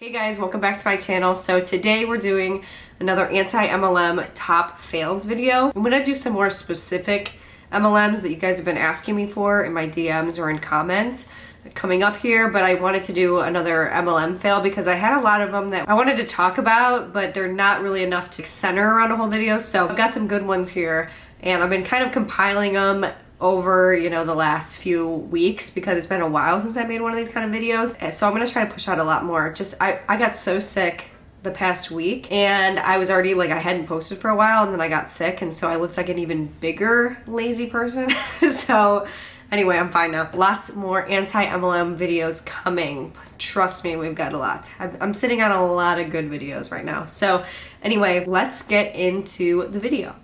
Hey guys, welcome back to my channel. So today we're doing another anti-MLM top fails video. I'm gonna do some more specific MLMs that you guys have been asking me for in my DMs or in comments coming up here, but I wanted to do another MLM fail because I had a lot of them that I wanted to talk about, but they're not really enough to center around a whole video. So I've got some good ones here and I've been kind of compiling them over, the last few weeks because it's been a while since I made one of these kind of videos. And so I'm gonna try to push out a lot more. I got so sick the past week and I was already I hadn't posted for a while and then I got sick and so I looked like an even bigger lazy person. So anyway, I'm fine now. Lots more anti-MLM videos coming. Trust me, we've got a lot. I'm sitting on a lot of good videos right now. So anyway, let's get into the video.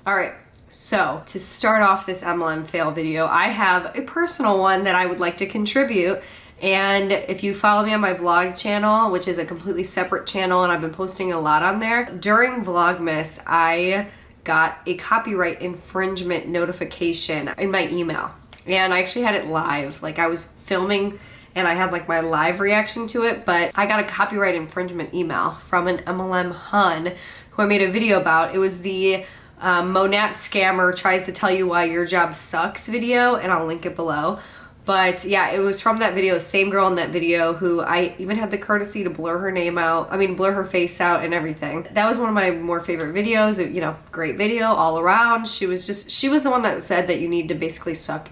All right. So to start off this MLM fail video, I have a personal one that I would like to contribute. And if you follow me on my vlog channel, which is a completely separate channel and I've been posting a lot on there, during Vlogmas, I got a copyright infringement notification in my email. And I actually had it live, I was filming and I had my live reaction to it, but I got a copyright infringement email from an MLM Hun who I made a video about. It was the Monat scammer tries to tell you why your job sucks video, and I'll link it below. But yeah, it was from that video, same girl in that video who I even had the courtesy to blur her name out, blur her face out and everything. That was one of my more favorite videos, great video all around. She was the one that said that you need to basically suck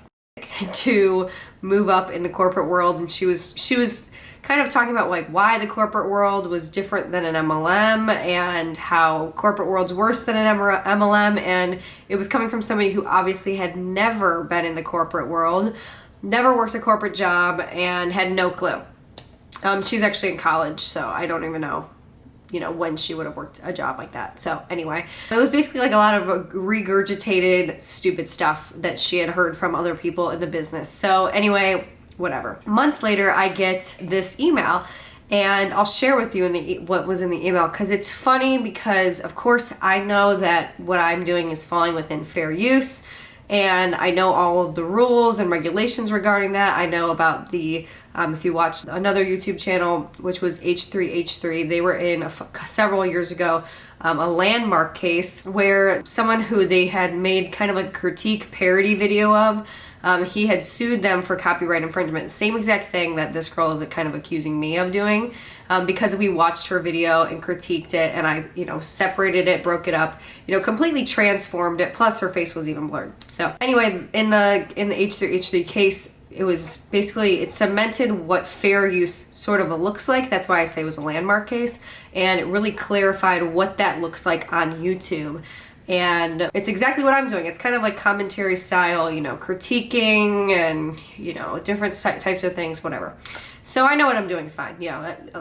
to move up in the corporate world, and she was kind of talking about why the corporate world was different than an MLM and how corporate world's worse than an MLM, and it was coming from somebody who obviously had never been in the corporate world, never worked a corporate job, and had no clue. She's actually in college, so I don't even know when she would have worked a job like that. So anyway, it was basically a lot of regurgitated stupid stuff that she had heard from other people in the business. So anyway, whatever. Months later, I get this email and I'll share with you what was in the email because it's funny because of course I know that what I'm doing is falling within fair use and I know all of the rules and regulations regarding that. I know about the, if you watched another YouTube channel, which was H3H3, they were in several years ago, a landmark case where someone who they had made kind of a critique parody video of, he had sued them for copyright infringement. Same exact thing that this girl is kind of accusing me of doing because we watched her video and critiqued it and I, separated it, broke it up, completely transformed it. Plus her face was even blurred. So anyway, in the H3H3 case, it was basically, it cemented what fair use sort of looks like. That's why I say it was a landmark case. And it really clarified what that looks like on YouTube. And it's exactly what I'm doing. It's kind of like commentary style, critiquing and, different types of things, whatever. So I know what I'm doing is fine.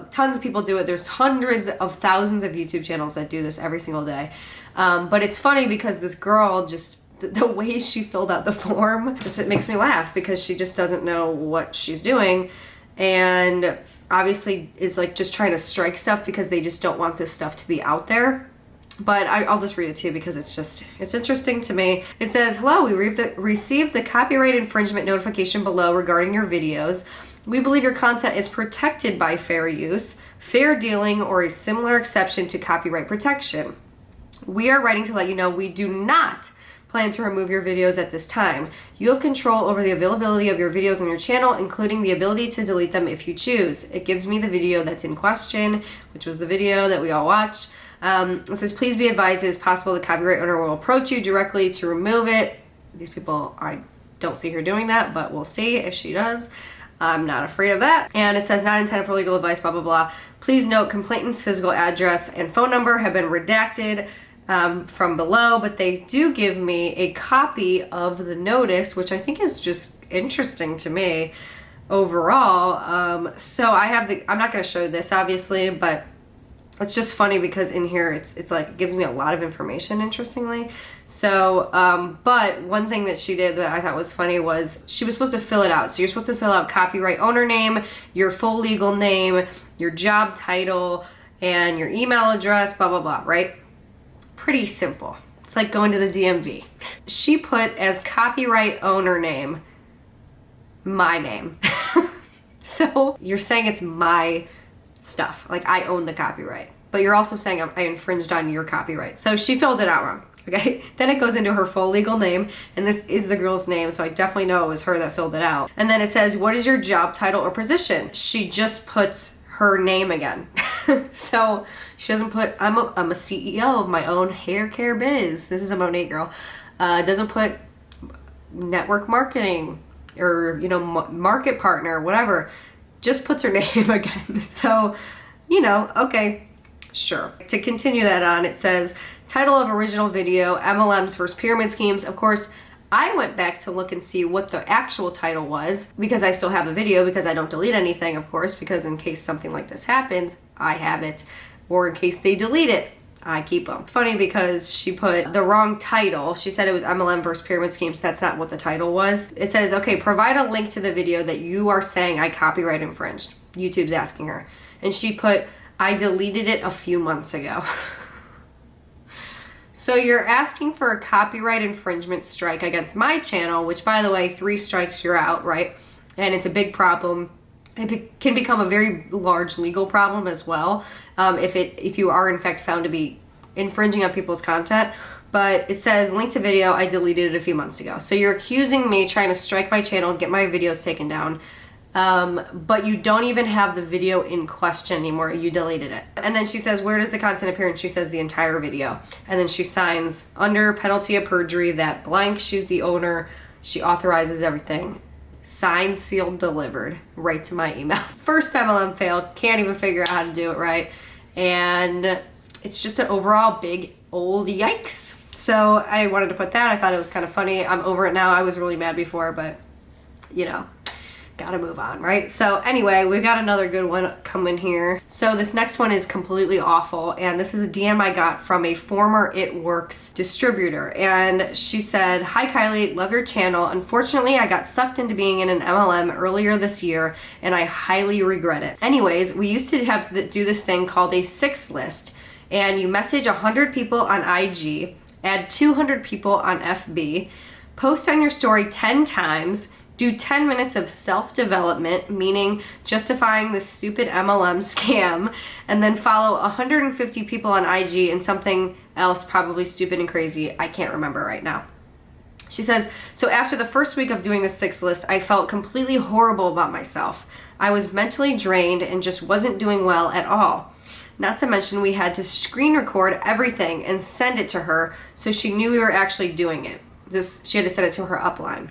Tons of people do it. There's hundreds of thousands of YouTube channels that do this every single day. But it's funny because this girl just, the way she filled out the form, it makes me laugh because she just doesn't know what she's doing. And obviously is just trying to strike stuff because they just don't want this stuff to be out there. But I'll just read it to you because it's interesting to me. It says, hello, we received the copyright infringement notification below regarding your videos. We believe your content is protected by fair use, fair dealing, or a similar exception to copyright protection. We are writing to let you know we do not plan to remove your videos at this time. You have control over the availability of your videos on your channel, including the ability to delete them if you choose. It gives me the video that's in question, which was the video that we all watched. It says, please be advised it is possible the copyright owner will approach you directly to remove it. These people, I don't see her doing that, but we'll see if she does. I'm not afraid of that. And it says, not intended for legal advice, blah, blah, blah. Please note, complainant's physical address and phone number have been redacted from below, but they do give me a copy of the notice, which I think is just interesting to me overall. So I have I'm not going to show this obviously, but it's just funny because in here it gives me a lot of information, interestingly. So, but one thing that she did that I thought was funny was she was supposed to fill it out. So you're supposed to fill out copyright owner name, your full legal name, your job title, and your email address, blah, blah, blah, right? Pretty simple. It's like going to the DMV. She put as copyright owner name, my name. So you're saying it's my stuff. Like, I own the copyright. But you're also saying I infringed on your copyright. So she filled it out wrong. Okay, then it goes into her full legal name, and this is the girl's name, so I definitely know it was her that filled it out. And then it says, what is your job title or position? She just puts her name again. So she doesn't put, I'm a CEO of my own hair care biz. This is a Monet girl. Doesn't put network marketing or, you know, market partner, whatever. Just puts her name again. So, you know, okay, sure. To continue that on, it says, title of original video, MLMs versus pyramid schemes. Of course, I went back to look and see what the actual title was because I still have the video, because I don't delete anything, of course, because in case something like this happens, I have it. Or in case they delete it, I keep them. It's funny because she put the wrong title. She said it was MLM versus pyramid schemes. That's not what the title was. It says, okay, provide a link to the video that you are saying I copyright infringed. YouTube's asking her. And she put, I deleted it a few months ago. So you're asking for a copyright infringement strike against my channel, which, by the way, 3 strikes, you're out, right? And it's a big problem. It can become a very large legal problem as well, if you are in fact found to be infringing on people's content. But it says, link to video, I deleted it a few months ago. So you're accusing me trying to strike my channel and get my videos taken down. But you don't even have the video in question anymore. You deleted it. And then she says, where does the content appear? And she says the entire video. And then she signs under penalty of perjury that blank, she's the owner, she authorizes everything. Signed, sealed, delivered right to my email. First MLM failed, can't even figure out how to do it right. And it's just an overall big old yikes. So I wanted to put that. I thought it was kind of funny. I'm over it now. I was really mad before, but you know, gotta move on, right? So anyway, we've got another good one coming here. So this next one is completely awful, and this is a DM I got from a former It Works distributor, and she said, hi Kylie, love your channel. Unfortunately, I got sucked into being in an MLM earlier this year, and I highly regret it. Anyways, we used to have to do this thing called a 6 list, and you message 100 people on IG, add 200 people on FB, post on your story 10 times, do 10 minutes of self-development, meaning justifying this stupid MLM scam, and then follow 150 people on IG and something else probably stupid and crazy. I can't remember right now. She says, so after the first week of doing the 6 list, I felt completely horrible about myself. I was mentally drained and just wasn't doing well at all. Not to mention we had to screen record everything and send it to her so she knew we were actually doing it. She had to send it to her upline.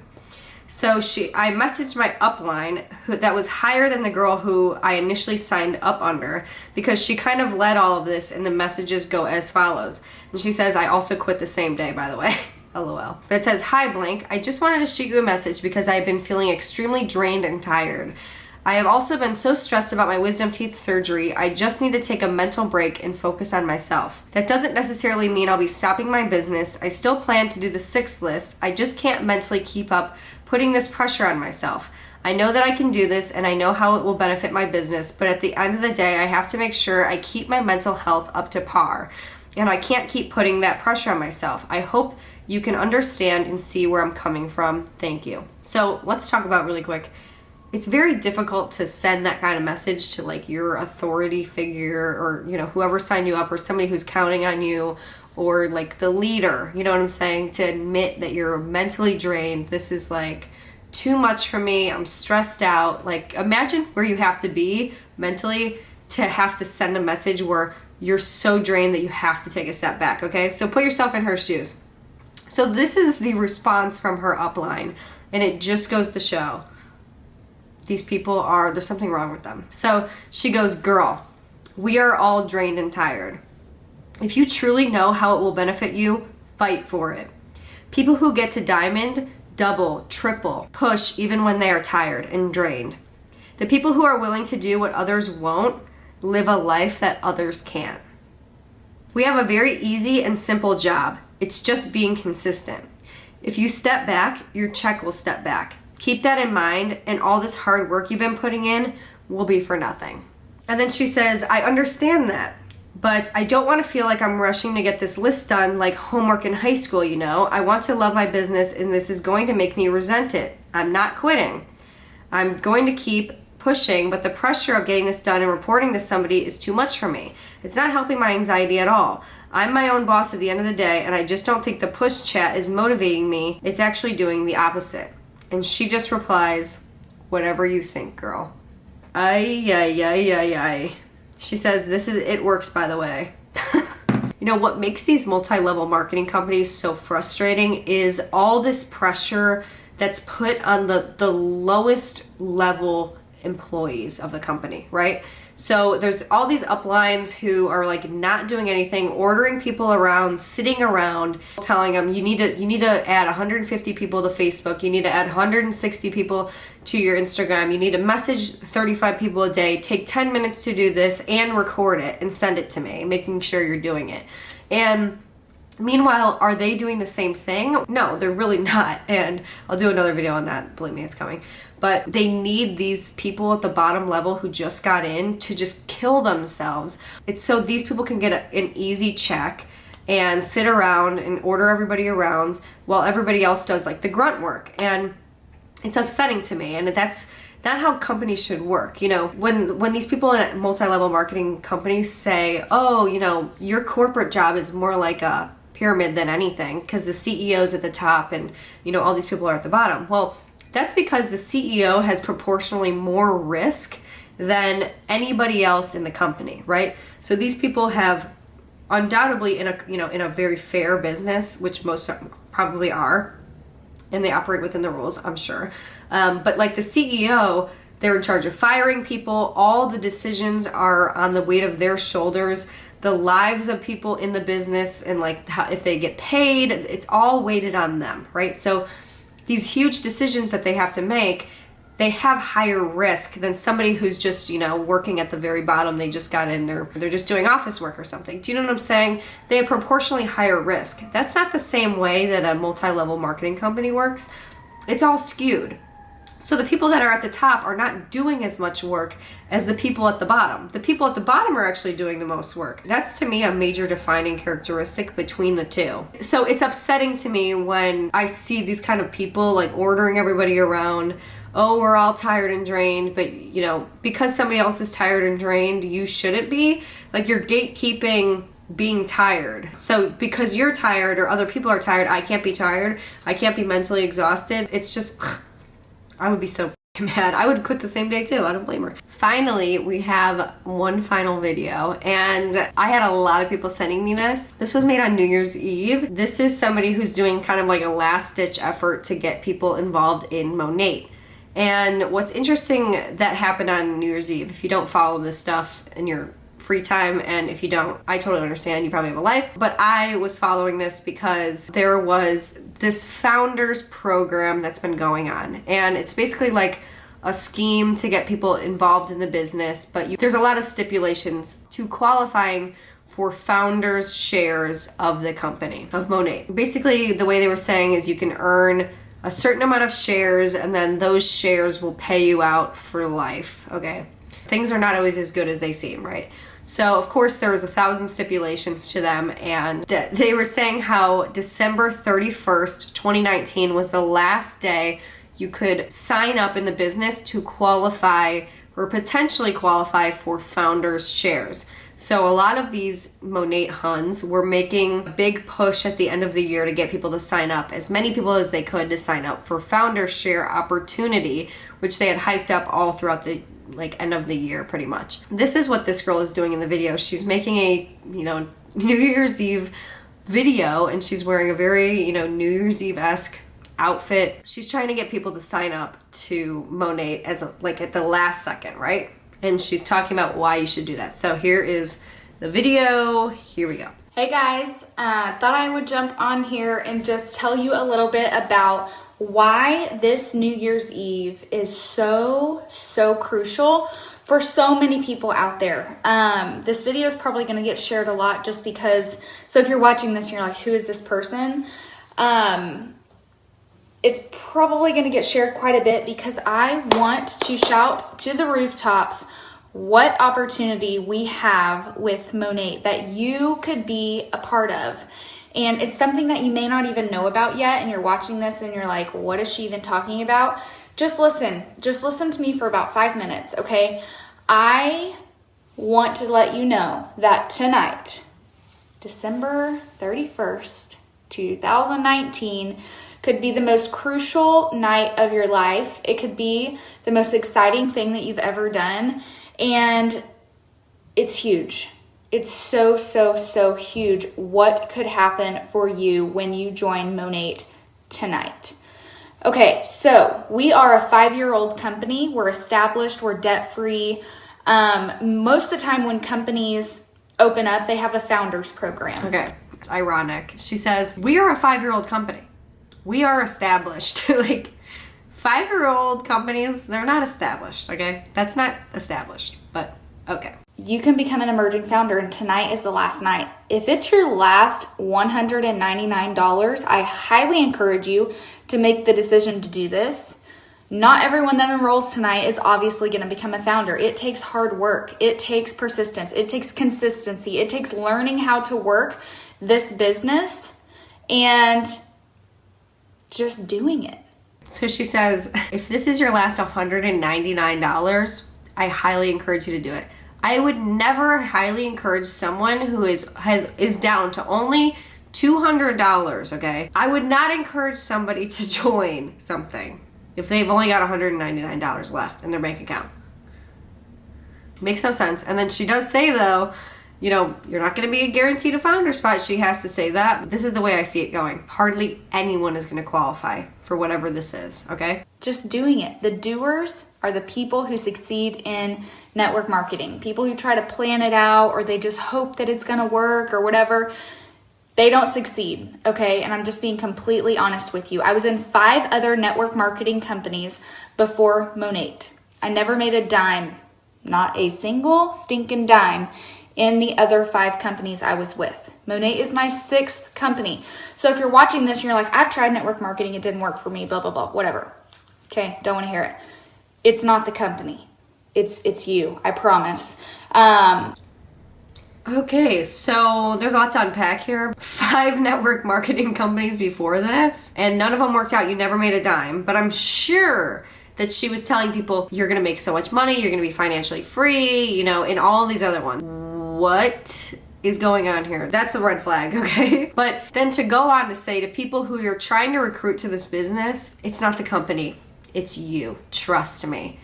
So I messaged my upline that was higher than the girl who I initially signed up under, because she kind of led all of this, and the messages go as follows. And she says, I also quit the same day, by the way. LOL. But it says, hi blank, I just wanted to shoot you a message because I've been feeling extremely drained and tired. I have also been so stressed about my wisdom teeth surgery, I just need to take a mental break and focus on myself. That doesn't necessarily mean I'll be stopping my business. I still plan to do the 6 list. I just can't mentally keep up putting this pressure on myself. I know that I can do this and I know how it will benefit my business, but at the end of the day, I have to make sure I keep my mental health up to par. And I can't keep putting that pressure on myself. I hope you can understand and see where I'm coming from. Thank you. So let's talk about really quick. It's very difficult to send that kind of message to like your authority figure, or you know, whoever signed you up, or somebody who's counting on you, or like the leader, you know what I'm saying, to admit that you're mentally drained. This is like too much for me. I'm stressed out. Like, imagine where you have to be mentally to have to send a message where you're so drained that you have to take a step back, okay? So put yourself in her shoes. So this is the response from her upline, and it just goes to show these people there's something wrong with them. So she goes, girl, we are all drained and tired. If you truly know how it will benefit you, fight for it. People who get to diamond double, triple, push even when they are tired and drained. The people who are willing to do what others won't live a life that others can't. We have a very easy and simple job. It's just being consistent. If you step back, your check will step back. Keep that in mind, and all this hard work you've been putting in will be for nothing. And then she says, I understand that, but I don't want to feel like I'm rushing to get this list done like homework in high school, you know? I want to love my business, and this is going to make me resent it. I'm not quitting. I'm going to keep pushing, but the pressure of getting this done and reporting to somebody is too much for me. It's not helping my anxiety at all. I'm my own boss at the end of the day, and I just don't think the push chat is motivating me. It's actually doing the opposite. And she just replies, whatever you think, girl. Ay. She says, it works, by the way. You know, what makes these multi-level marketing companies so frustrating is all this pressure that's put on the lowest level employees of the company, right? So there's all these uplines who are like not doing anything, ordering people around, sitting around, telling them you need to add 150 people to Facebook, you need to add 160 people to your Instagram, you need to message 35 people a day, take 10 minutes to do this and record it and send it to me, making sure you're doing it. And meanwhile, are they doing the same thing? No, they're really not. And I'll do another video on that. Believe me, it's coming. But they need these people at the bottom level who just got in to just kill themselves. It's so these people can get an easy check and sit around and order everybody around while everybody else does like the grunt work. And it's upsetting to me. And that's not how companies should work. You know, when these people at multi-level marketing companies say, oh, you know, your corporate job is more like a pyramid than anything because the CEO's at the top and, you know, all these people are at the bottom. Well, that's because the CEO has proportionally more risk than anybody else in the company, right? So these people have undoubtedly in a very fair business, which most probably are, and they operate within the rules, I'm sure. But like the CEO, they're in charge of firing people. All the decisions are on the weight of their shoulders. The lives of people in the business and like how, if they get paid, it's all weighted on them, right? So these huge decisions that they have to make, they have higher risk than somebody who's just, you know, working at the very bottom. They just got in, they're just doing office work or something. Do you know what I'm saying? They have proportionally higher risk. That's not the same way that a multi-level marketing company works. It's all skewed. So the people that are at the top are not doing as much work as the people at the bottom. The people at the bottom are actually doing the most work. That's to me a major defining characteristic between the two. So it's upsetting to me when I see these kind of people like ordering everybody around. Oh, we're all tired and drained, but you know, because somebody else is tired and drained, you shouldn't be. Like you're gatekeeping being tired. So because you're tired or other people are tired, I can't be tired. I can't be mentally exhausted. It's just, I would be so mad. I would quit the same day too. I don't blame her. Finally, we have one final video, and I had a lot of people sending me this. This was made on New Year's Eve. This is somebody who's doing kind of like a last-ditch effort to get people involved in Monate. And what's interesting that happened on New Year's Eve, if you don't follow this stuff in your free time, and if you don't, I totally understand, you probably have a life, but I was following this because there was this founders program that's been going on, and it's basically like a scheme to get people involved in the business, but there's a lot of stipulations to qualifying for founders shares of the company, of Monate. Basically, the way they were saying is you can earn a certain amount of shares, and then those shares will pay you out for life, okay? Things are not always as good as they seem, right? So, of course, there was 1,000 stipulations to them, and they were saying how December 31st, 2019 was the last day you could sign up in the business to qualify or potentially qualify for founders shares. So a lot of these Monate Huns were making a big push at the end of the year to get people to sign up, as many people as they could to sign up for founder share opportunity, which they had hyped up all throughout the end of the year pretty much. This is what this girl is doing in the video. She's making a, New Year's Eve video, and she's wearing a very, New Year's Eve-esque outfit. She's trying to get people to sign up to Monate as at the last second, right? And she's talking about why you should do that. So here is the video. Here we go. Hey guys, thought I would jump on here and just tell you a little bit about why this New Year's Eve is so crucial for so many people out there. This video is probably going to get shared a lot just because, so if you're watching this and you're like, who is this person? It's probably going to get shared quite a bit because I want to shout to the rooftops what opportunity we have with Monate that you could be a part of. And it's something that you may not even know about yet, and you're watching this and you're like, what is she even talking about? just listen to me for about 5 minutes, okay? I want to let you know that tonight, December 31st, 2019, could be the most crucial night of your life. It could be the most exciting thing that you've ever done, and it's huge. It's so, so, so huge what could happen for you when you join Monate tonight. Okay, so we are a 5-year-old company. We're established. We're debt-free. Most of the time when companies open up, they have a founders program. Okay, it's ironic. She says, we are a 5-year-old company. We are established. Like, 5-year-old companies, they're not established, okay? That's not established, but okay. You can become an emerging founder, and tonight is the last night. If it's your last $199, I highly encourage you to make the decision to do this. Not everyone that enrolls tonight is obviously going to become a founder. It takes hard work. It takes persistence. It takes consistency. It takes learning how to work this business and just doing it. So she says, if this is your last $199, I highly encourage you to do it. I would never highly encourage someone who is down to only $200, okay? I would not encourage somebody to join something if they've only got $199 left in their bank account. Makes no sense. And then she does say, though, you know, you're not going to be guaranteed a founder spot. She has to say that. But this is the way I see it going. Hardly anyone is going to qualify for whatever this is, okay? Just doing it. The doers are the people who succeed in network marketing. People who try to plan it out, or they just hope that it's going to work or whatever. They don't succeed, okay? And I'm just being completely honest with you. I was in 5 other network marketing companies before Monate. I never made a dime, not a single stinking dime, in the other 5 companies I was with. Monate is my 6th company. So if you're watching this and you're like, I've tried network marketing, it didn't work for me, blah, blah, blah, whatever. Okay, don't want to hear it. It's not the company. It's you, I promise. Okay, so there's a lot to unpack here. 5 network marketing companies before this, and none of them worked out. You never made a dime, but I'm sure that she was telling people, you're going to make so much money, you're going to be financially free, you know, and all these other ones. What is going on here? That's a red flag, okay? But then to go on to say to people who you're trying to recruit to this business, it's not the company, it's you. Trust me.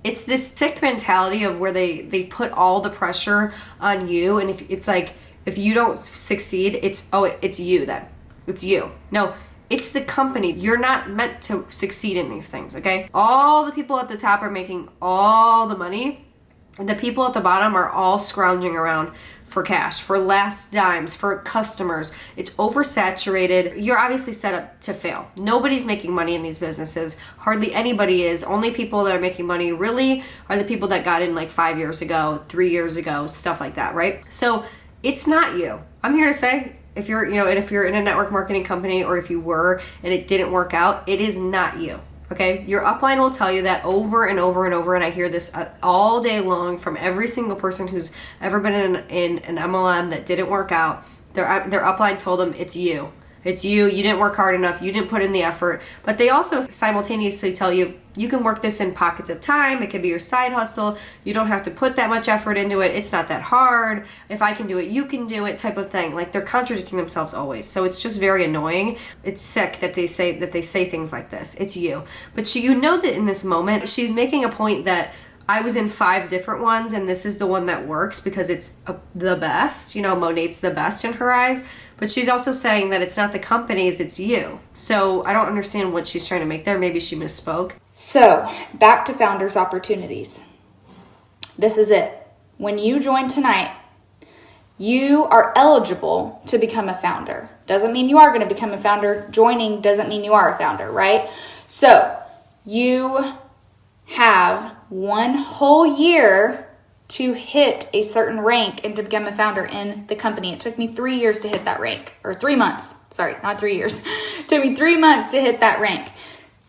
It's this sick mentality of where they put all the pressure on you, and if it's like, if you don't succeed, it's you then. It's you. No, it's the company. You're not meant to succeed in these things, okay? All the people at the top are making all the money, and the people at the bottom are all scrounging around for cash, for last dimes, for customers. It's oversaturated. You're obviously set up to fail. Nobody's making money in these businesses. Hardly anybody is. Only people that are making money really are the people that got in like 5 years ago, 3 years ago, stuff like that, right? So it's not you. I'm here to say, if you're, you know, and if you're in a network marketing company, or if you were and it didn't work out, it is not you. Okay, your upline will tell you that over and over and over, and I hear this all day long from every single person who's ever been in an MLM that didn't work out. Their upline told them, it's you. It's you. You didn't work hard enough. You didn't put in the effort. But they also simultaneously tell you, you can work this in pockets of time. It can be your side hustle. You don't have to put that much effort into it. It's not that hard. If I can do it, you can do it, type of thing. Like, they're contradicting themselves always. So it's just very annoying. It's sick that they say things like this. It's you. But you know that in this moment, she's making a point that I was in 5 different ones, and this is the one that works because it's the best. You know, Monate's the best in her eyes. But she's also saying that it's not the companies, it's you. So I don't understand what she's trying to make there. Maybe she misspoke. So back to founders' opportunities. This is it. When you join tonight, you are eligible to become a founder. Doesn't mean you are going to become a founder. Joining doesn't mean you are a founder, right? So you have 1 whole year to hit a certain rank and to become a founder in the company. It took me 3 years to hit that rank, or 3 months. Sorry, not 3 years. It took me 3 months to hit that rank.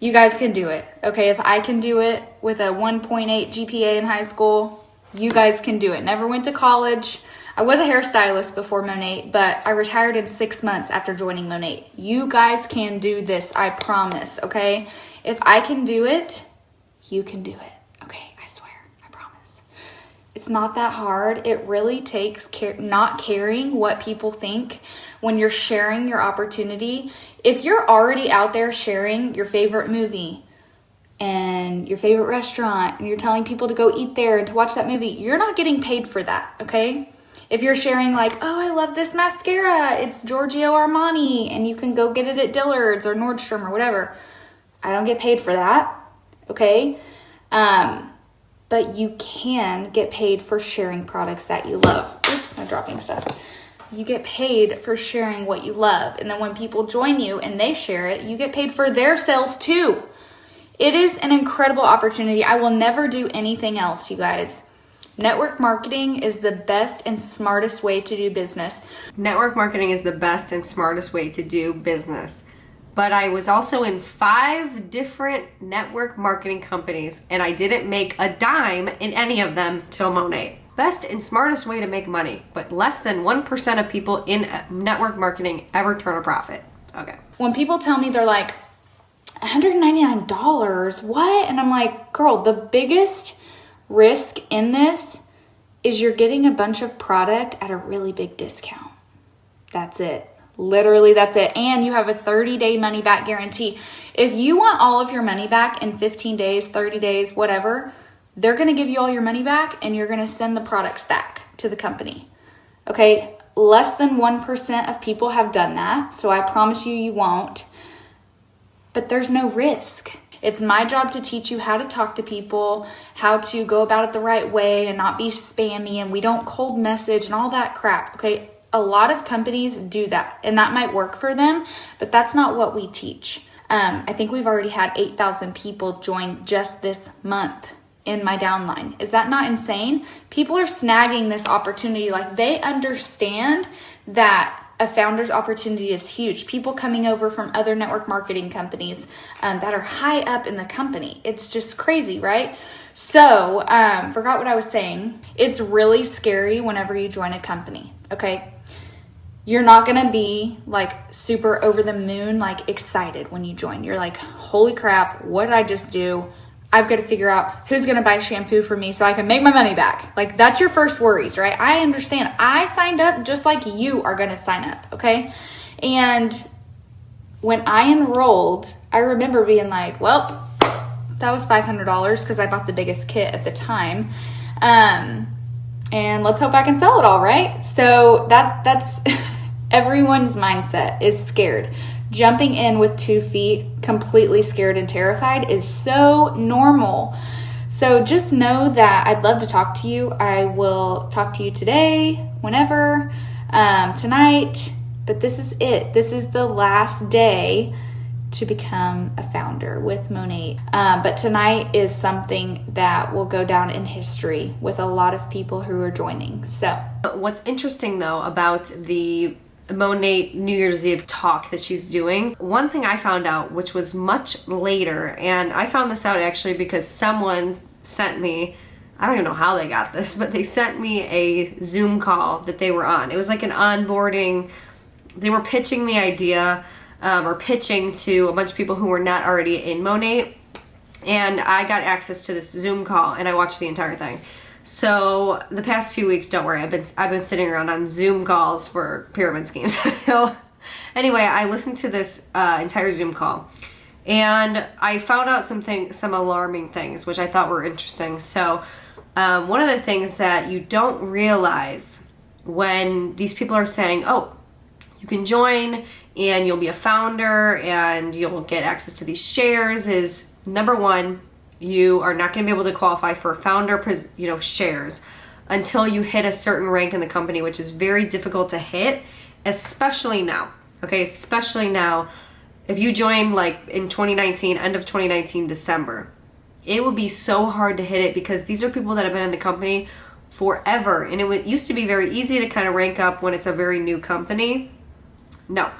You guys can do it, okay? If I can do it with a 1.8 GPA in high school, you guys can do it. Never went to college. I was a hairstylist before Monat, but I retired in 6 months after joining Monat. You guys can do this, I promise, okay? If I can do it, you can do it, okay? I swear, I promise. It's not that hard. It really takes not caring what people think when you're sharing your opportunity. If you're already out there sharing your favorite movie and your favorite restaurant, and you're telling people to go eat there and to watch that movie, you're not getting paid for that, okay? If you're sharing like, oh, I love this mascara, it's Giorgio Armani, and you can go get it at Dillard's or Nordstrom or whatever, I don't get paid for that, okay? But you can get paid for sharing products that you love. Oops, I'm dropping stuff. You get paid for sharing what you love. And then when people join you and they share it, you get paid for their sales too. It is an incredible opportunity. I will never do anything else, you guys. Network marketing is the best and smartest way to do business. Network marketing is the best and smartest way to do business. But I was also in 5 different network marketing companies, and I didn't make a dime in any of them till Monat. Best and smartest way to make money, but less than 1% of people in network marketing ever turn a profit. Okay. When people tell me they're like, $199, what? And I'm like, girl, the biggest risk in this is you're getting a bunch of product at a really big discount. That's it. Literally, that's it. And you have a 30-day money back guarantee. If you want all of your money back in 15 days, 30 days, whatever, they're going to give you all your money back and you're going to send the products back to the company. Okay? Less than 1% of people have done that. So I promise you, you won't. But there's no risk. It's my job to teach you how to talk to people, how to go about it the right way and not be spammy, and we don't cold message and all that crap. Okay? A lot of companies do that, and that might work for them, but that's not what we teach. I think we've already had 8,000 people join just this month in my downline. Is that not insane? People are snagging this opportunity. Like, they understand that a founder's opportunity is huge. People coming over from other network marketing companies that are high up in the company. It's just crazy, right? So, forgot what I was saying. It's really scary whenever you join a company, okay? You're not going to be like super over the moon, like excited when you join. You're like, holy crap, what did I just do? I've got to figure out who's going to buy shampoo for me so I can make my money back. Like, that's your first worries, right? I understand. I signed up just like you are going to sign up, okay? And when I enrolled, I remember being like, well, that was $500 because I bought the biggest kit at the time. And let's hope I can sell it all, right? So that's everyone's mindset is scared. Jumping in with 2 feet, completely scared and terrified is so normal. So just know that I'd love to talk to you. I will talk to you today, whenever, tonight, but this is it. This is the last day to become a founder with Monat. But tonight is something that will go down in history with a lot of people who are joining. So what's interesting though about the Monat New Year's Eve talk that she's doing, one thing I found out, which was much later, and I found this out actually because someone sent me, I don't even know how they got this, but they sent me a Zoom call that they were on. It was like an onboarding. They were pitching the idea or pitching to a bunch of people who were not already in Monat, and I got access to this Zoom call and I watched the entire thing. So the past 2 weeks, don't worry, I've been sitting around on Zoom calls for pyramid schemes. So anyway, I listened to this entire Zoom call, and I found out some alarming things, which I thought were interesting. So one of the things that you don't realize when these people are saying, oh, you can join and you'll be a founder and you'll get access to these shares, is number one, you are not going to be able to qualify for founder, shares until you hit a certain rank in the company, which is very difficult to hit, especially now. Okay, especially now. If you join like in 2019, end of 2019, December, it would be so hard to hit it because these are people that have been in the company forever. And it used to be very easy to kind of rank up when it's a very new company. No,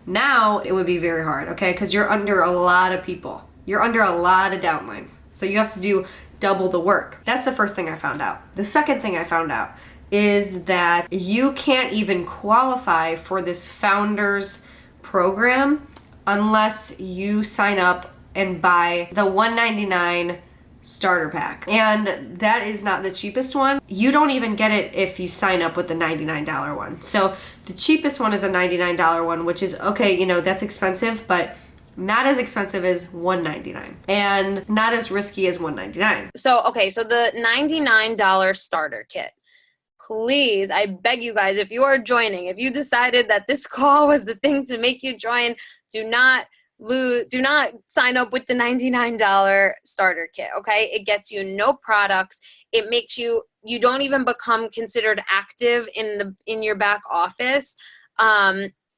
now it would be very hard, okay? Because you're under a lot of people. You're under a lot of downlines. So you have to do double the work. That's the first thing I found out. The second thing I found out is that you can't even qualify for this founders program unless you sign up and buy the $199 starter pack. And that is not the cheapest one. You don't even get it if you sign up with the $99 one. So the cheapest one is a $99 one, which is okay, you know, that's expensive, but not as expensive as $199 and not as risky as $199. So, okay, so the $99 starter kit. Please, I beg you guys, if you are joining, if you decided that this call was the thing to make you join, do not sign up with the $99 starter kit, okay? It gets you no products. It makes you don't even become considered active in your back office.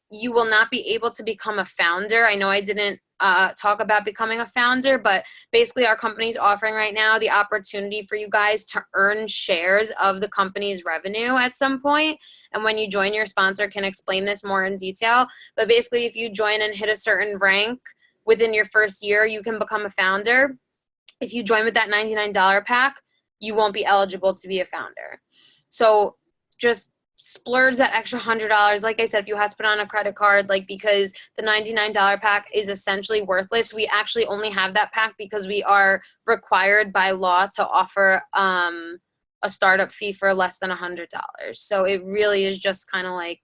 You will not be able to become a founder. I know I didn't talk about becoming a founder, but basically our company's offering right now the opportunity for you guys to earn shares of the company's revenue at some point. And when you join, your sponsor can explain this more in detail. But basically, if you join and hit a certain rank within your first year, you can become a founder. If you join with that $99 pack, you won't be eligible to be a founder. So just splurge that extra $100. Like I said, if you have to put on a credit card, like, because the $99 pack is essentially worthless. We actually only have that pack because we are required by law to offer a startup fee for less than $100. So it really is just kind of like,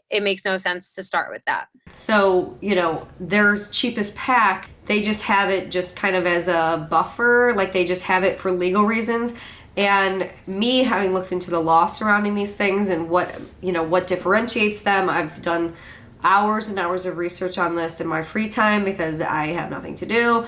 it makes no sense to start with that. So, you know, their cheapest pack, they just have it just kind of as a buffer, like they just have it for legal reasons. And me having looked into the law surrounding these things and what differentiates them, I've done hours and hours of research on this in my free time because I have nothing to do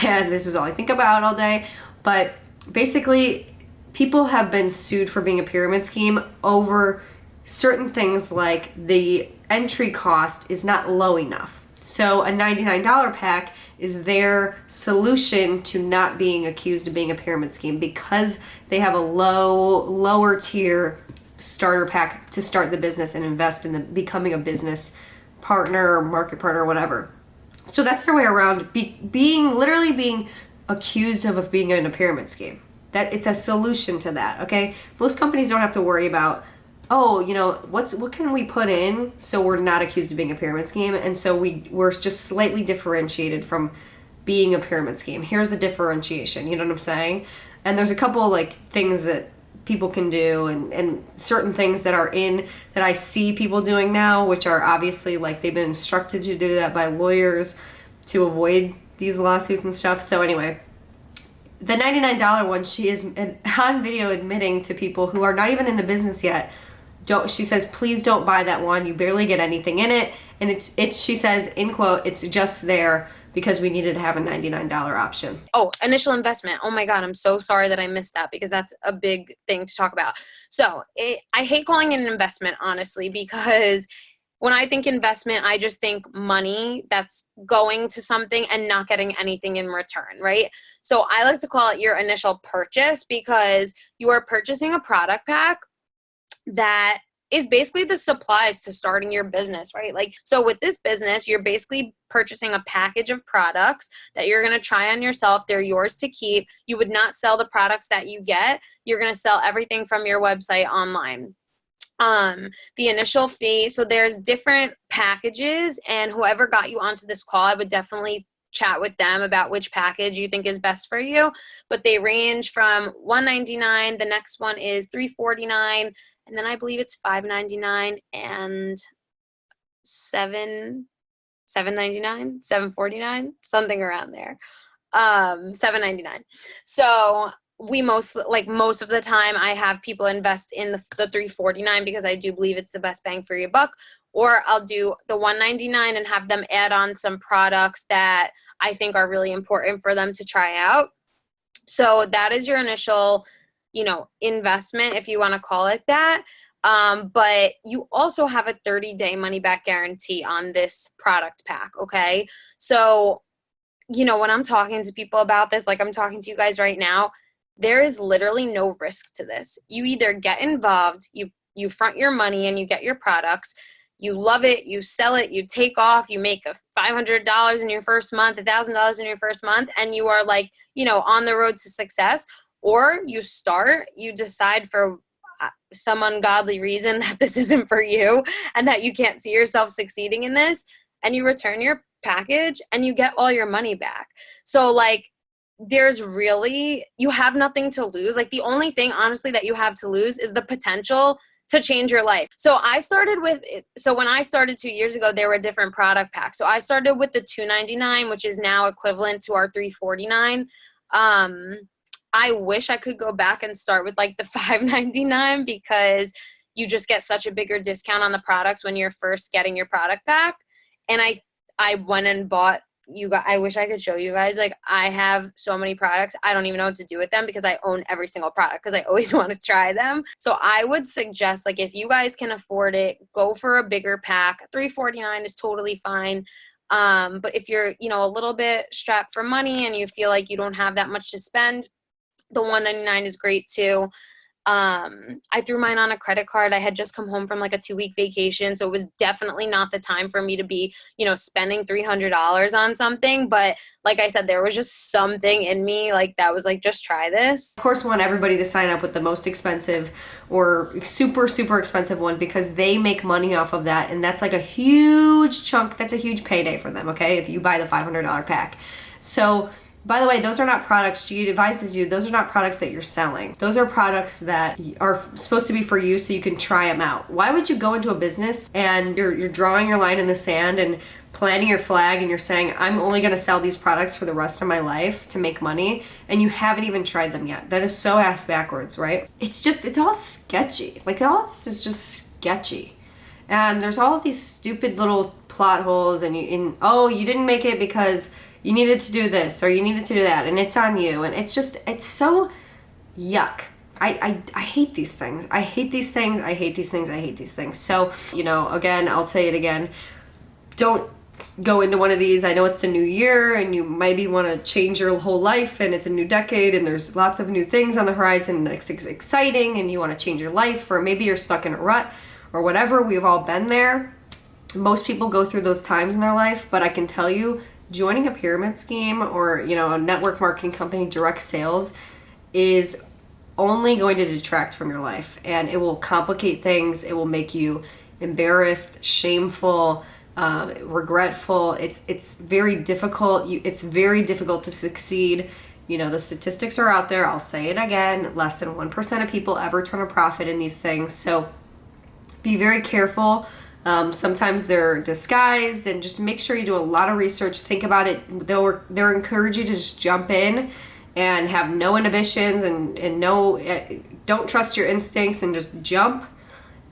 and this is all I think about all day. But basically, people have been sued for being a pyramid scheme over certain things, like the entry cost is not low enough. So a $99 pack is their solution to not being accused of being a pyramid scheme, because they have a lower tier starter pack to start the business and invest in becoming a business partner or market partner or whatever. So that's their way around literally being accused of being in a pyramid scheme. That it's a solution to that, okay? Most companies don't have to worry about, oh, you know, what can we put in so we're not accused of being a pyramid scheme, and so we're just slightly differentiated from being a pyramid scheme. Here's the differentiation, you know what I'm saying? And there's a couple like things that people can do and certain things that I see people doing now, which are obviously like they've been instructed to do that by lawyers to avoid these lawsuits and stuff. So anyway, the $99 one, she is on video admitting to people who are not even in the business yet, she says, please don't buy that one. You barely get anything in it. And it's she says, in quote, it's just there because we needed to have a $99 option. Oh, initial investment. Oh my God, I'm so sorry that I missed that because that's a big thing to talk about. So I hate calling it an investment, honestly, because when I think investment, I just think money that's going to something and not getting anything in return, right? So I like to call it your initial purchase, because you are purchasing a product pack that is basically the supplies to starting your business, right? Like, so with this business, you're basically purchasing a package of products that you're going to try on yourself. They're yours to keep. You would not sell the products that you get. You're going to sell everything from your website online. The initial fee, so there's different packages, and whoever got you onto this call, I would definitely chat with them about which package you think is best for you. But they range from $199, the next one is $349, and then I believe it's $599 and $799, $749, something around there. $799. So most of the time I have people invest in the $349 because I do believe it's the best bang for your buck. Or I'll do the $199 and have them add on some products that I think are really important for them to try out. So that is your initial, investment, if you want to call it that. But you also have a 30-day money-back guarantee on this product pack, okay? So, when I'm talking to people about this, like I'm talking to you guys right now, there is literally no risk to this. You either get involved, you front your money and you get your products, you love it, you sell it, you take off, you make $500 in your first month, $1,000 in your first month, and you are on the road to success. Or you decide for some ungodly reason that this isn't for you and that you can't see yourself succeeding in this, and you return your package and you get all your money back. So like, you have nothing to lose. Like, the only thing honestly that you have to lose is the potential to change your life. So when I started 2 years ago, there were different product packs. So I started with the $2.99, which is now equivalent to our $3.49. I wish I could go back and start with like the $5.99, because you just get such a bigger discount on the products when you're first getting your product pack. And I went and bought, I wish I could show you guys, like, I have so many products. I don't even know what to do with them because I own every single product because I always want to try them. So I would suggest, like, if you guys can afford it, go for a bigger pack. $3.49 is totally fine. But if you're, a little bit strapped for money and you feel like you don't have that much to spend, the $1.99 is great too. I threw mine on a credit card. I had just come home from like a 2-week vacation, so it was definitely not the time for me to be, spending $300 on something. But like I said, there was just something in me like that was like, just try this. Of course, we want everybody to sign up with the most expensive or super, super expensive one, because they make money off of that. And that's like a huge chunk. That's a huge payday for them, okay, if you buy the $500 pack. So, by the way, those are not products, she advises you, those are not products that you're selling. Those are products that are supposed to be for you so you can try them out. Why would you go into a business and you're drawing your line in the sand and planting your flag and you're saying, I'm only going to sell these products for the rest of my life to make money, and you haven't even tried them yet? That is so ass backwards, right? It's all sketchy. Like, all of this is just sketchy. And there's all of these stupid little plot holes, and you didn't make it because you needed to do this or you needed to do that, and it's on you. And it's so yuck. I hate these things. I hate these things. I hate these things. I hate these things. So, again, I'll say it again. Don't go into one of these. I know it's the new year and you maybe want to change your whole life and it's a new decade and there's lots of new things on the horizon and it's exciting and you want to change your life, or maybe you're stuck in a rut or whatever. We've all been there. Most people go through those times in their life, but I can tell you, joining a pyramid scheme or, a network marketing company, direct sales, is only going to detract from your life, and it will complicate things. It will make you embarrassed, shameful, regretful. It's very difficult. It's very difficult to succeed. The statistics are out there. I'll say it again. Less than 1% of people ever turn a profit in these things. So be very careful. Sometimes they're disguised, and just make sure you do a lot of research. Think about it. They'll encourage you to just jump in and have no inhibitions and don't trust your instincts and just jump.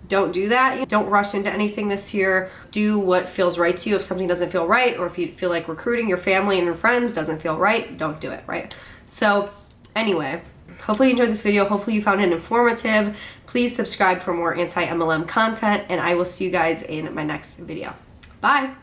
Don't do that. Don't rush into anything this year. Do what feels right to you. If something doesn't feel right, or if you feel like recruiting your family and your friends doesn't feel right, don't do it, right? So anyway, hopefully you enjoyed this video. Hopefully you found it informative. Please subscribe for more anti-MLM content, and I will see you guys in my next video. Bye.